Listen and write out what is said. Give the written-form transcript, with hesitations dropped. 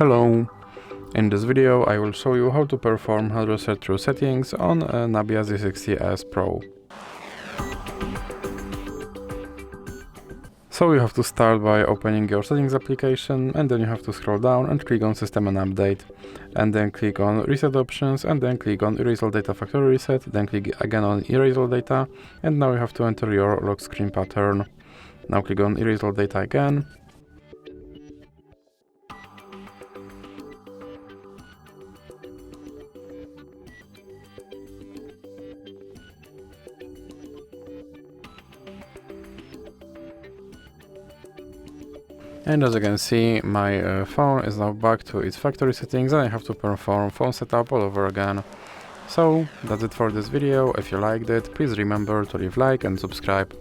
Hello! In this video I will show you how to perform hard reset through settings on a Nubia Z60S Pro. So you have to start by opening your settings application, and then you have to scroll down and click on System and Update, and then click on Reset Options, and then click on Erase All Data Factory Reset, then click again on Erase All Data, and now you have to enter your lock screen pattern. Now click on Erase All Data again. And as you can see, my phone is now back to its factory settings, and I have to perform phone setup all over again. So that's it for this video. If you liked it, please remember to leave a like and subscribe.